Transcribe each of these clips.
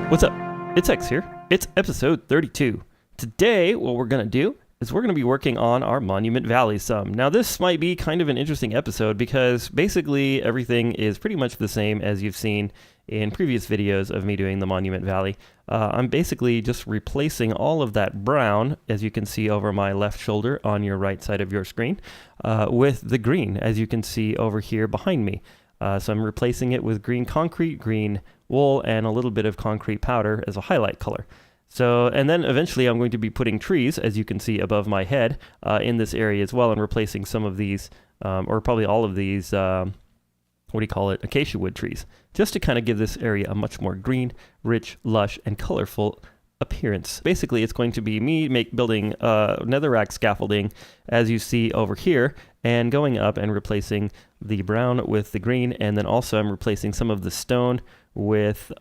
What's up? It's Hex here. It's episode 32. Today, what we're going to do is we're going to be working on our Monument Valley some. Now, this might be kind of an interesting episode because basically everything is pretty much the same as you've seen in previous videos of me doing the Monument Valley. I'm basically just replacing all of that brown, as you can see over my left shoulder on your right side of your screen, with the green, as you can see over here behind me. So I'm replacing it with green concrete, green wool, and a little bit of concrete powder as a highlight color. So, and then eventually I'm going to be putting trees, as you can see above my head, in this area as well, and replacing some of these, or probably all of these, acacia wood trees, just to kind of give this area a much more green, rich, lush, and colorful appearance. Basically, it's going to be me building netherrack scaffolding, as you see over here, and going up and replacing the brown with the green, and then also I'm replacing some of the stone with,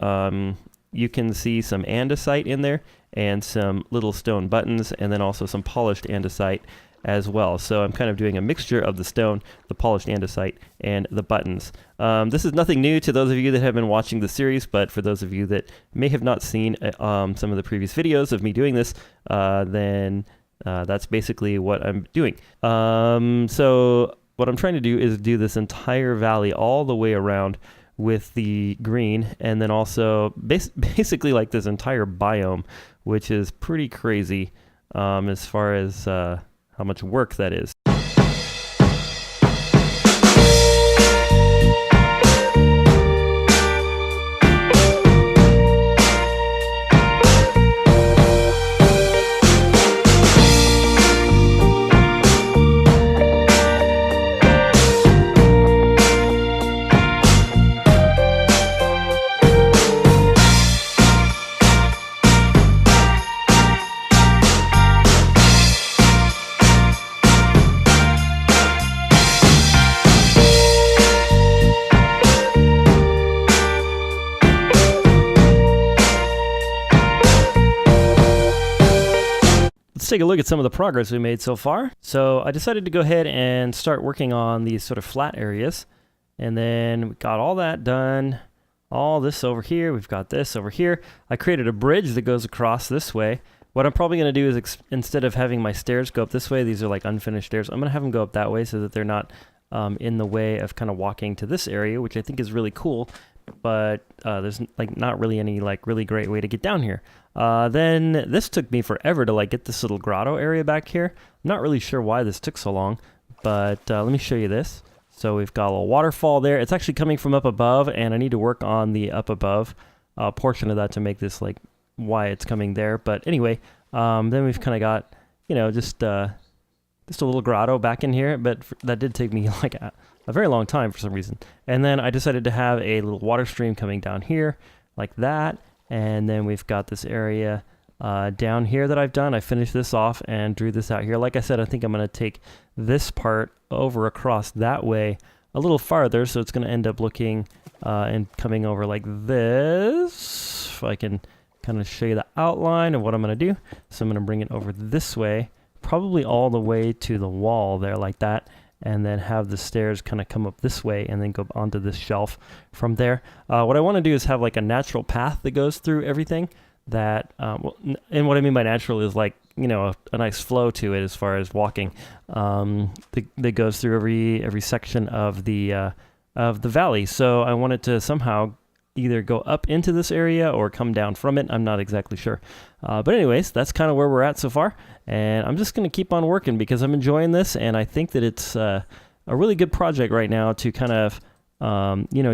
you can see some andesite in there, and some little stone buttons, and then also some polished andesite as well. So I'm kind of doing a mixture of the stone, the polished andesite, and the buttons. This is nothing new to those of you that have been watching the series, but for those of you that may have not seen some of the previous videos of me doing this, then that's basically what I'm doing. So what I'm trying to do is do this entire valley all the way around with the green, and then also basically like this entire biome, which is pretty crazy as far as how much work that is. Let's take a look at some of the progress we made so far. So I decided to go ahead and start working on these sort of flat areas. And then we got all that done. All this over here. We've got this over here. I created a bridge that goes across this way. What I'm probably going to do is instead of having my stairs go up this way, these are like unfinished stairs, I'm going to have them go up that way so that they're not in the way of kind of walking to this area, which I think is really cool. But there's like not really any like really great way to get down here. Then this took me forever to like get this little grotto area back here. I'm not really sure why this took so long, but let me show you this. So we've got a little waterfall there. It's actually coming from up above, and I need to work on the up above portion of that to make this like why it's coming there. But anyway, then we've kind of got, you know, just a little grotto back in here, but that did take me like a very long time for some reason. And then I decided to have a little water stream coming down here like that. And then we've got this area down here that I've done. I finished this off and drew this out here. Like I said, I think I'm going to take this part over across that way a little farther. So it's going to end up looking and coming over like this. If I can kind of show you the outline of what I'm going to do. So I'm going to bring it over this way, probably all the way to the wall there like that. And then have the stairs kind of come up this way and then go onto this shelf from there. What I want to do is have like a natural path that goes through everything that, and what I mean by natural is like, you know, a nice flow to it as far as walking that goes through every section of the valley. So I wanted to somehow either go up into this area or come down from it. I'm not exactly sure. But anyways, that's kind of where we're at so far. And I'm just going to keep on working because I'm enjoying this. And I think that it's a really good project right now to kind of,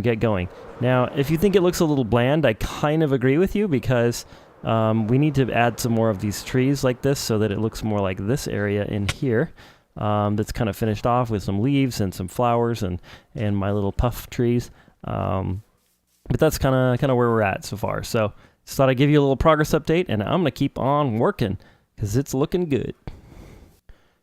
get going. Now, if you think it looks a little bland, I kind of agree with you because we need to add some more of these trees like this so that it looks more like this area in here. That's kind of finished off with some leaves and some flowers and my little puff trees. But that's kind of where we're at so far. So just thought I'd give you a little progress update, and I'm going to keep on working because it's looking good.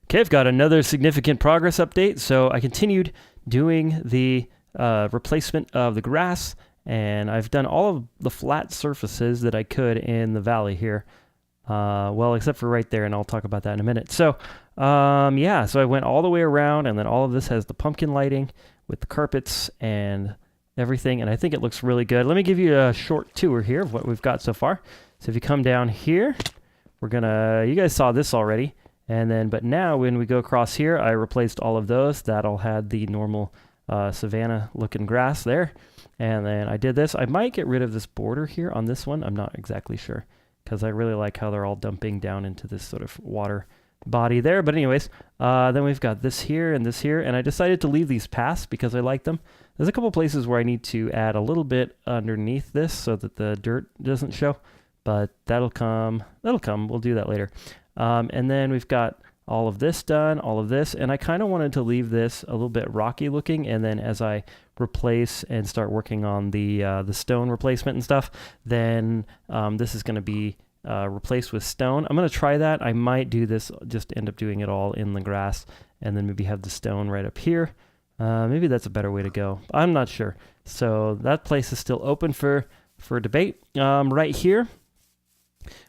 Okay, I've got another significant progress update. So I continued doing the replacement of the grass, and I've done all of the flat surfaces that I could in the valley here. Well, except for right there, and I'll talk about that in a minute. So, so I went all the way around, and then all of this has the pumpkin lighting with the carpets and everything, and I think it looks really good. Let me give you a short tour here of what we've got so far. So if you come down here, we're gonna, you guys saw this already, and then, but now when we go across here, I replaced all of those. That'll had the normal savanna looking grass there. And then I did this. I might get rid of this border here on this one. I'm not exactly sure, because I really like how they're all dumping down into this sort of water body there. But anyways, then we've got this here, and I decided to leave these paths because I like them. There's a couple places where I need to add a little bit underneath this so that the dirt doesn't show, but that'll come, we'll do that later. And then we've got all of this done, all of this, and I kind of wanted to leave this a little bit rocky looking, and then as I replace and start working on the stone replacement and stuff, then this is going to be replaced with stone. I'm going to try that. I might do this, just end up doing it all in the grass, and then maybe have the stone right up here. Maybe that's a better way to go. I'm not sure. So that place is still open for debate. Right here,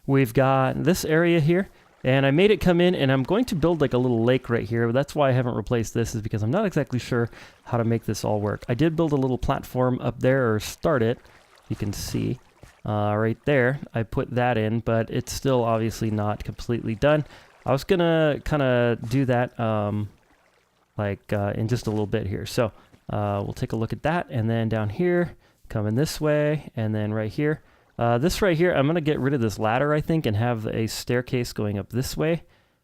we've got this area here. And I made it come in, and I'm going to build like a little lake right here. That's why I haven't replaced this, is because I'm not exactly sure how to make this all work. I did build a little platform up there, or start it. You can see right there. I put that in, but it's still obviously not completely done. I was going to kind of do that in just a little bit here. So we'll take a look at that. And then down here, coming this way, and then right here. This right here, I'm going to get rid of this ladder, I think, and have a staircase going up this way,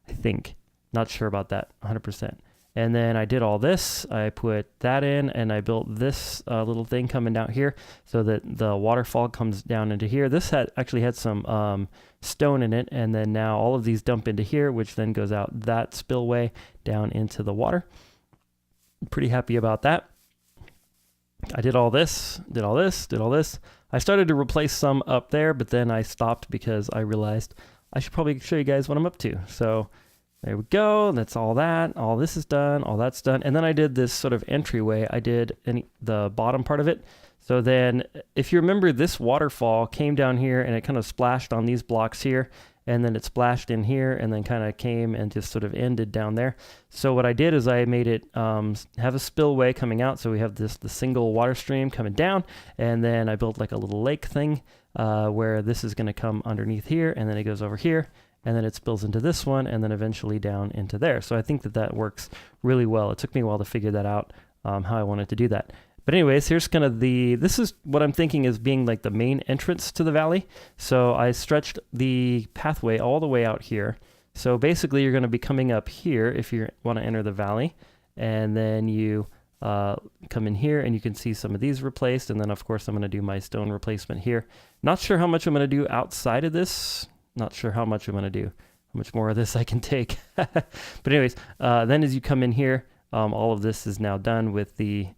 I think. Not sure about that, 100%. And then I did all this. I put that in, and I built this little thing coming down here so that the waterfall comes down into here. This actually had some stone in it, and then now all of these dump into here, which then goes out that spillway down into the water. I'm pretty happy about that. I did all this, did all this, did all this. I started to replace some up there, but then I stopped because I realized I should probably show you guys what I'm up to. So there we go. That's all that. All this is done. All that's done. And then I did this sort of entryway. I did the bottom part of it. So then if you remember, this waterfall came down here and it kind of splashed on these blocks here. And then it splashed in here and then kind of came and just sort of ended down there. So what I did is I made it have a spillway coming out. So we have the single water stream coming down. And then I built like a little lake thing where this is going to come underneath here. And then it goes over here. And then it spills into this one. And then eventually down into there. So I think that works really well. It took me a while to figure that out, how I wanted to do that. But anyways, here's kind of this is what I'm thinking is being like the main entrance to the valley. So I stretched the pathway all the way out here. So basically you're going to be coming up here if you want to enter the valley. And then you come in here and you can see some of these replaced. And then of course I'm going to do my stone replacement here. Not sure how much I'm going to do outside of this. Not sure how much I'm going to do. How much more of this I can take. But anyways, then as you come in here, all of this is now done with the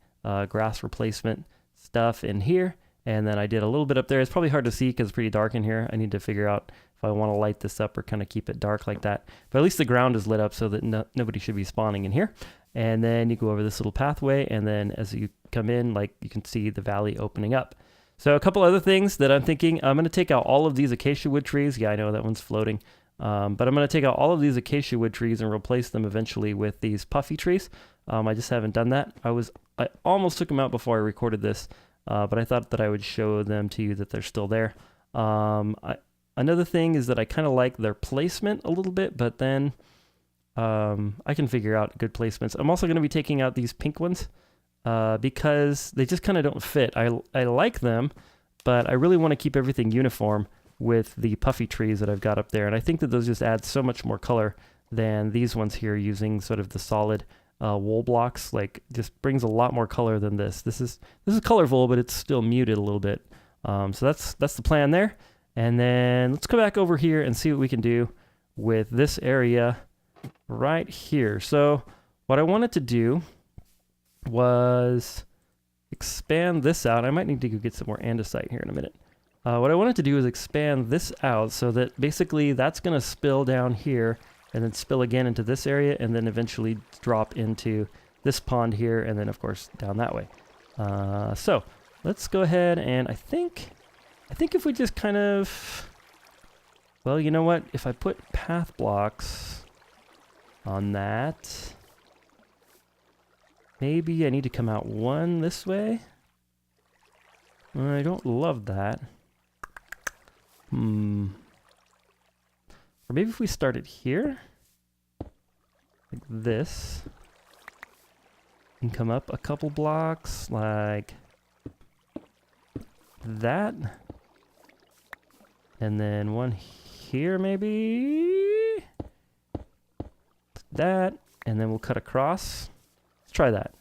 grass replacement stuff in here. And then I did a little bit up there. It's probably hard to see because it's pretty dark in here. I need to figure out if I want to light this up or kind of keep it dark like that. But at least the ground is lit up so that nobody should be spawning in here. And then you go over this little pathway. And then as you come in, like you can see the valley opening up. So a couple other things that I'm thinking, I'm going to take out all of these acacia wood trees. Yeah, I know that one's floating. But I'm going to take out all of these acacia wood trees and replace them eventually with these puffy trees. I just haven't done that. I almost took them out before I recorded this, but I thought that I would show them to you that they're still there. Another thing is that I kind of like their placement a little bit, but then I can figure out good placements. I'm also going to be taking out these pink ones because they just kind of don't fit. I like them, but I really want to keep everything uniform with the puffy trees that I've got up there. And I think that those just add so much more color than these ones here using sort of the solid wool blocks. Like just brings a lot more color than this. This is colorful, but it's still muted a little bit. So that's the plan there. And then let's go back over here and see what we can do with this area right here. So what I wanted to do was expand this out. I might need to go get some more andesite here in a minute. What I wanted to do is expand this out so that basically that's going to spill down here and then spill again into this area and then eventually drop into this pond here and then of course down that way. So let's go ahead and I think if we just kind of, well, you know what? If I put path blocks on that, maybe I need to come out one this way. I don't love that. Or maybe if we started here, like this, and come up a couple blocks, like that, and then one here maybe, that, and then we'll cut across. Let's try that.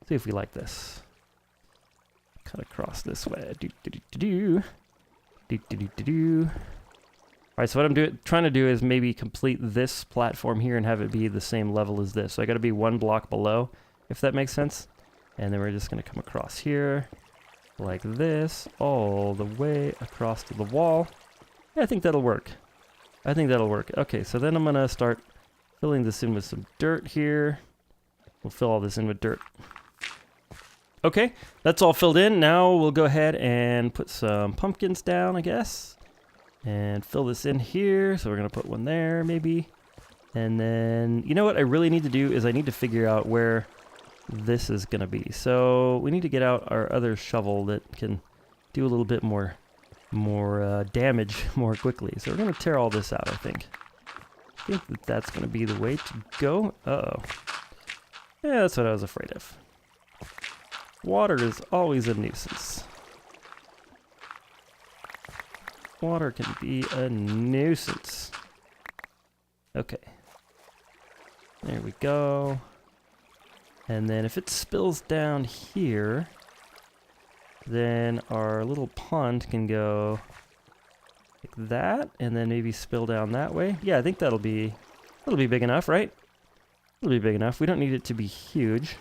See if we like this. Cut across this way. Alright, so what I'm trying to do is maybe complete this platform here and have it be the same level as this. So I got to be one block below, if that makes sense. And then we're just going to come across here, like this, all the way across to the wall. Yeah, I think that'll work. I think that'll work. Okay, so then I'm going to start filling this in with some dirt here. We'll fill all this in with dirt. Okay, that's all filled in. Now we'll go ahead and put some pumpkins down, I guess. And fill this in here. So we're going to put one there, maybe. And then, you know what I really need to do is I need to figure out where this is going to be. So we need to get out our other shovel that can do a little bit more damage more quickly. So we're going to tear all this out, I think. I think that that's going to be the way to go. Uh-oh. Yeah, that's what I was afraid of. Water is always a nuisance. Water can be a nuisance. Okay. There we go. And then if it spills down here, then our little pond can go like that, and then maybe spill down that way. Yeah, I think that'll be big enough, right? It'll be big enough. We don't need it to be huge.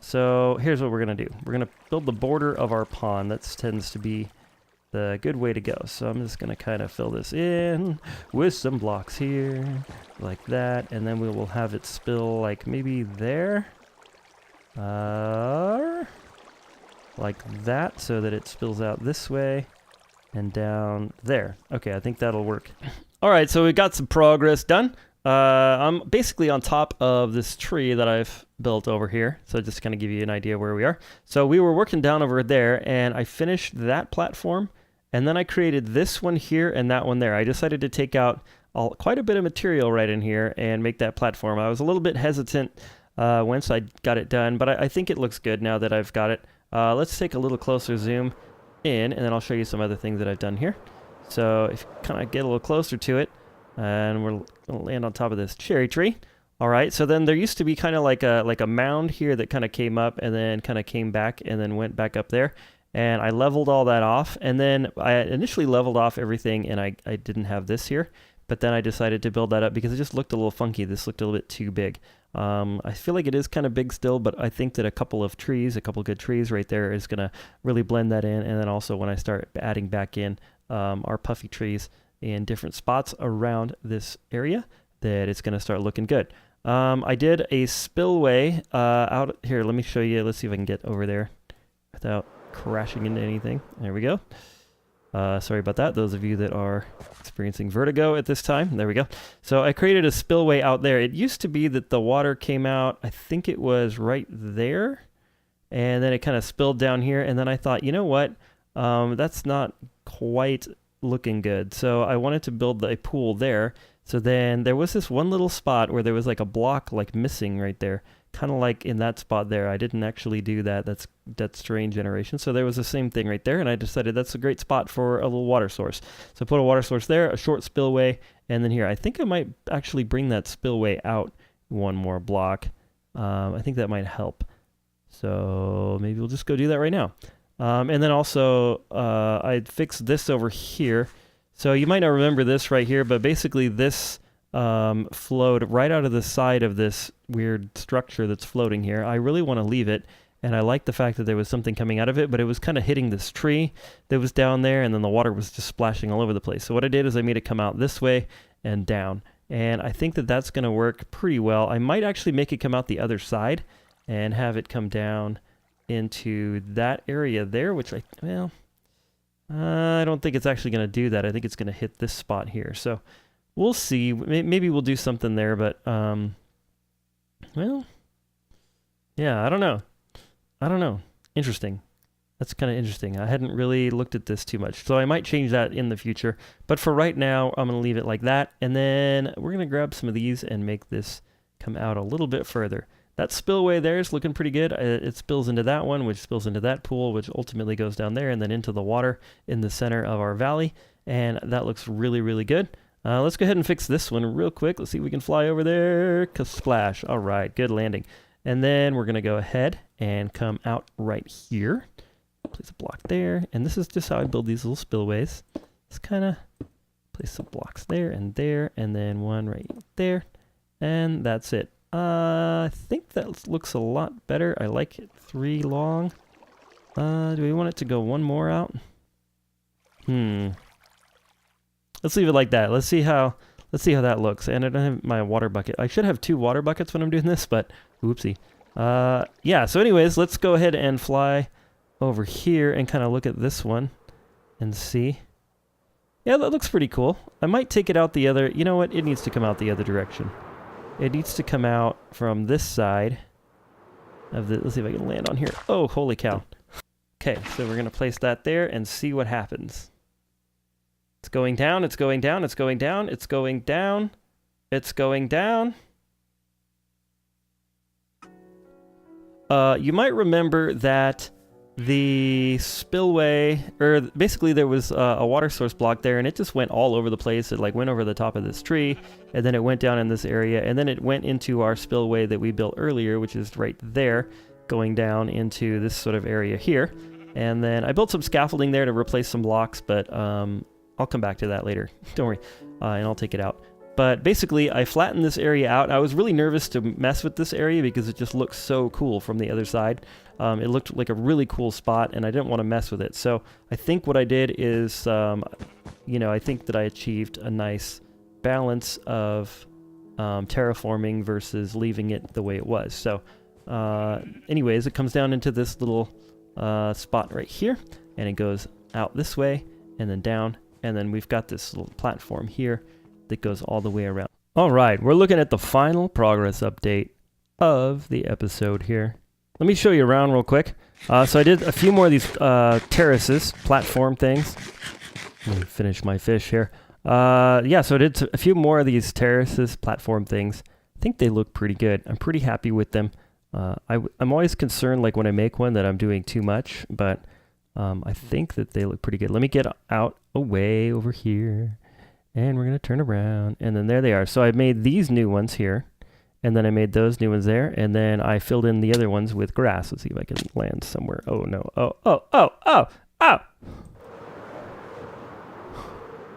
So here's what we're going to do. We're going to build the border of our pond. That tends to be the good way to go. So I'm just going to kind of fill this in with some blocks here, like that. And then we will have it spill like maybe there. Like that, so that it spills out this way and down there. Okay, I think that'll work. All right, so we got some progress done. I'm basically on top of this tree that I've built over here. So just kind of give you an idea where we are. So we were working down over there and I finished that platform and then I created this one here and that one there. I decided to take out quite a bit of material right in here and make that platform. I was a little bit hesitant once I got it done, but I think it looks good now that I've got it. Let's take a little closer zoom in and then I'll show you some other things that I've done here. So if you kind of get a little closer to it, and we're gonna land on top of this cherry tree. All right, so then there used to be kind of like a mound here that kind of came up and then kind of came back and then went back up there. And I leveled all that off. And then I initially leveled off everything and I didn't have this here. But then I decided to build that up because it just looked a little funky. This looked a little bit too big. I feel like it is kind of big still, but I think that a couple good trees right there is gonna really blend that in. And then also when I start adding back in our puffy trees in different spots around this area, that it's going to start looking good. I did a spillway out here. Let me show you. Let's see if I can get over there without crashing into anything. There we go. Sorry about that. Those of you that are experiencing vertigo at this time. There we go. So I created a spillway out there. It used to be that the water came out, I think it was right there, and then it kind of spilled down here. And then I thought, you know what? That's not quite looking good. So I wanted to build a pool there. So then there was this one little spot where there was like a block like missing right there, kind of like in that spot there. I didn't actually do that. That's terrain generation. So there was the same thing right there, and I decided that's a great spot for a little water source. So put a water source there, a short spillway, and then here. I think I might actually bring that spillway out one more block. I think that might help. So maybe we'll just go do that right now. And then also, I fixed this over here. So you might not remember this right here, but basically this flowed right out of the side of this weird structure that's floating here. I really want to leave it, and I like the fact that there was something coming out of it, but it was kind of hitting this tree that was down there, and then the water was just splashing all over the place. So what I did is I made it come out this way and down, and I think that that's going to work pretty well. I might actually make it come out the other side and have it come down into that area there, which I don't think it's actually going to do that. I think it's going to hit this spot here. So we'll see. Maybe we'll do something there, but well, yeah, I don't know. Interesting. That's kind of interesting. I hadn't really looked at this too much, so I might change that in the future. But for right now, I'm going to leave it like that. And then we're going to grab some of these and make this come out a little bit further. That spillway there is looking pretty good. It spills into that one, which spills into that pool, which ultimately goes down there and then into the water in the center of our valley. And that looks really, really good. Let's go ahead and fix this one real quick. Let's see if we can fly over there. Splash. All right, good landing. And then we're going to go ahead and come out right here. Place a block there. And this is just how I build these little spillways. Just kind of place some blocks there, and then one right there. And that's it. I think that looks a lot better. I like it 3 long. Do we want it to go one more out? Let's leave it like that. Let's see how that looks. And I don't have my water bucket. I should have 2 water buckets when I'm doing this, but oopsie. Yeah, so anyways, let's go ahead and fly over here and kind of look at this one and see. Yeah, that looks pretty cool. I might take it out the other. You know what? It needs to come out the other direction. It needs to come out from this side of the, let's see if I can land on here. Oh, holy cow. Okay, so we're going to place that there and see what happens. It's going down, it's going down, it's going down, it's going down, it's going down. You might remember that the spillway, or basically there was a water source block there, and it just went all over the place. It like went over the top of this tree, and then it went down in this area, and then it went into our spillway that we built earlier, which is right there, going down into this sort of area here. And then I built some scaffolding there to replace some blocks, but I'll come back to that later. Don't worry, and I'll take it out. But basically, I flattened this area out. I was really nervous to mess with this area because it just looks so cool from the other side. It looked like a really cool spot, and I didn't want to mess with it. So I think what I did is, you know, I think that I achieved a nice balance of terraforming versus leaving it the way it was. So anyways, it comes down into this little spot right here, and it goes out this way and then down, and then we've got this little platform here that goes all the way around. All right, we're looking at the final progress update of the episode here. Let me show you around real quick. So I did a few more of these terraces, platform things. Let me finish my fish here. Yeah, so I did a few more of these terraces, platform things. I think they look pretty good. I'm pretty happy with them. I'm always concerned, like when I make one, that I'm doing too much, but I think that they look pretty good. Let me get out away over here. And we're going to turn around, and then there they are. So I made these new ones here, and then I made those new ones there, and then I filled in the other ones with grass. Let's see if I can land somewhere. Oh, no. Oh, oh, oh, oh, oh!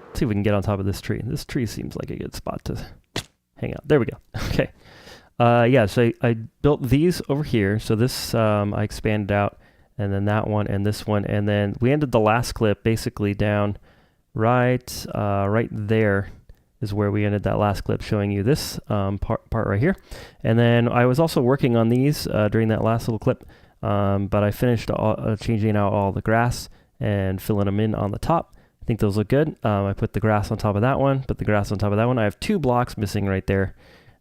Let's see if we can get on top of this tree. This tree seems like a good spot to hang out. There we go. Okay. Yeah, so I built these over here. So this I expanded out, and then that one, and this one, and then we ended the last clip basically down right there is where we ended that last clip, showing you this part right here. And then I was also working on these during that last little clip, but I finished changing out all the grass and filling them in on the top. I think those look good. I put the grass on top of that one, put the grass on top of that one. I have 2 blocks missing right there,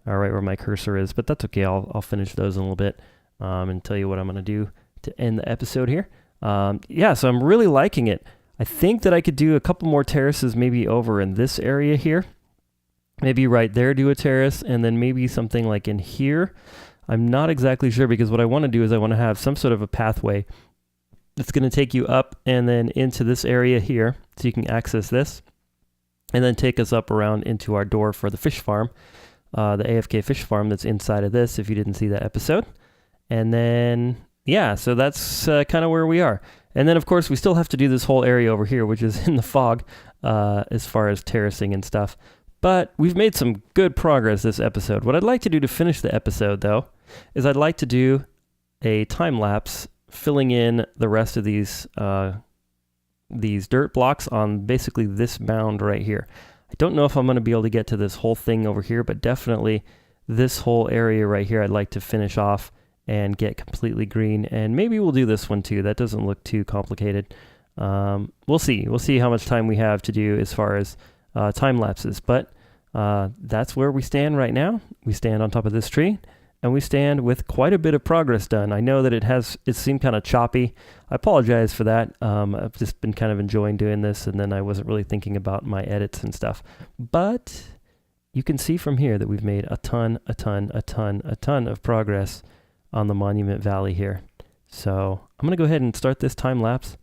right where my cursor is, but that's okay. I'll finish those in a little bit and tell you what I'm going to do to end the episode here. Yeah, so I'm really liking it. I think that I could do a couple more terraces maybe over in this area here. Maybe right there do a terrace, and then maybe something like in here. I'm not exactly sure, because what I want to do is I want to have some sort of a pathway that's going to take you up and then into this area here, so you can access this, and then take us up around into our door for the fish farm, the AFK fish farm that's inside of this, if you didn't see that episode. And then, yeah, so that's kind of where we are. And then, of course, we still have to do this whole area over here, which is in the fog, as far as terracing and stuff. But we've made some good progress this episode. What I'd like to do to finish the episode, though, is I'd like to do a time-lapse filling in the rest of these dirt blocks on basically this mound right here. I don't know if I'm going to be able to get to this whole thing over here, but definitely this whole area right here I'd like to finish off and get completely green, and maybe we'll do this one too. That doesn't look too complicated. We'll see. We'll see how much time we have to do as far as time lapses, but that's where we stand right now. We stand on top of this tree, and we stand with quite a bit of progress done. I know that it seemed kind of choppy. I apologize for that. I've just been kind of enjoying doing this, and then I wasn't really thinking about my edits and stuff. But you can see from here that we've made a ton of progress on the Monument Valley here. So I'm gonna go ahead and start this time lapse.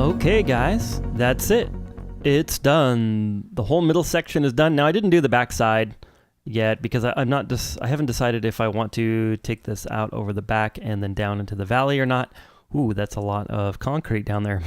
Okay guys, that's it. It's done. The whole middle section is done. Now I didn't do the back side yet because I haven't decided if I want to take this out over the back and then down into the valley or not. Ooh, that's a lot of concrete down there.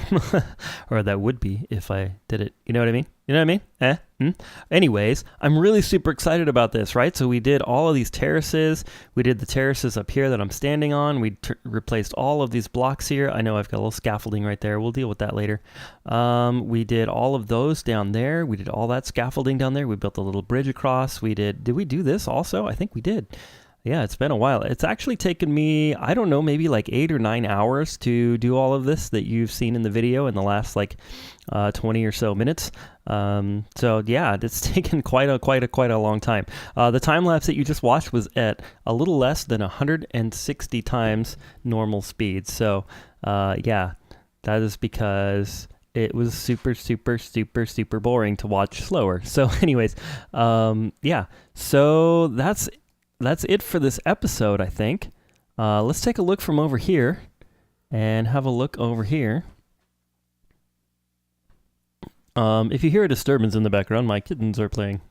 Or that would be if I did it. You know what I mean? You know what I mean? Anyways, I'm really super excited about this, right? So we did all of these terraces. We did the terraces up here that I'm standing on. We replaced all of these blocks here. I know I've got a little scaffolding right there. We'll deal with that later. We did all of those down there. We did all that scaffolding down there. We built a little bridge across. Did we do this also? I think we did. Yeah, it's been a while. It's actually taken me, I don't know, maybe like 8 or 9 hours to do all of this that you've seen in the video in the last like 20 or so minutes. So yeah, it's taken quite a long time. The time lapse that you just watched was at a little less than 160 times normal speed. So yeah, that is because it was super boring to watch slower. So anyways, yeah, so that's it for this episode, I think. Let's take a look from over here and have a look over here. If you hear a disturbance in the background, my kittens are playing.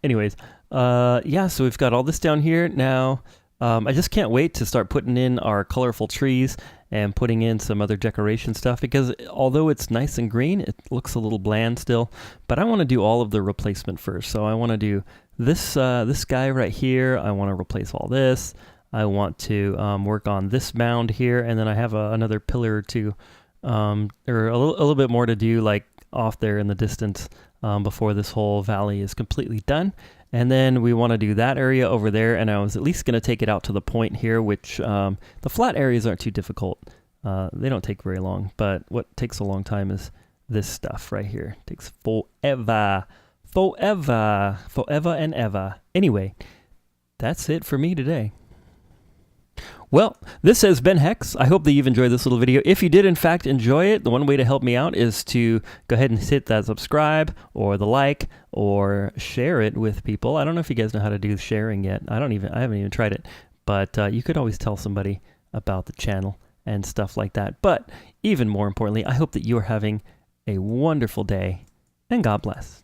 Anyways, yeah, so we've got all this down here. Now, I just can't wait to start putting in our colorful trees and putting in some other decoration stuff, because although it's nice and green, it looks a little bland still. But I want to do all of the replacement first. So I want to do this guy right here. I want to replace all this. I want to work on this mound here, and then I have another pillar or two, or a little bit more to do, like off there in the distance, before this whole valley is completely done. And then we want to do that area over there, and I was at least going to take it out to the point here, which the flat areas aren't too difficult. They don't take very long, but what takes a long time is this stuff right here. It takes forever and ever. Anyway, that's it for me today. Well, this has been Hex. I hope that you've enjoyed this little video. If you did in fact enjoy it, the one way to help me out is to go ahead and hit that subscribe or the like or share it with people. I don't know if you guys know how to do sharing yet. I haven't even tried it, but you could always tell somebody about the channel and stuff like that. But even more importantly, I hope that you are having a wonderful day, and God bless.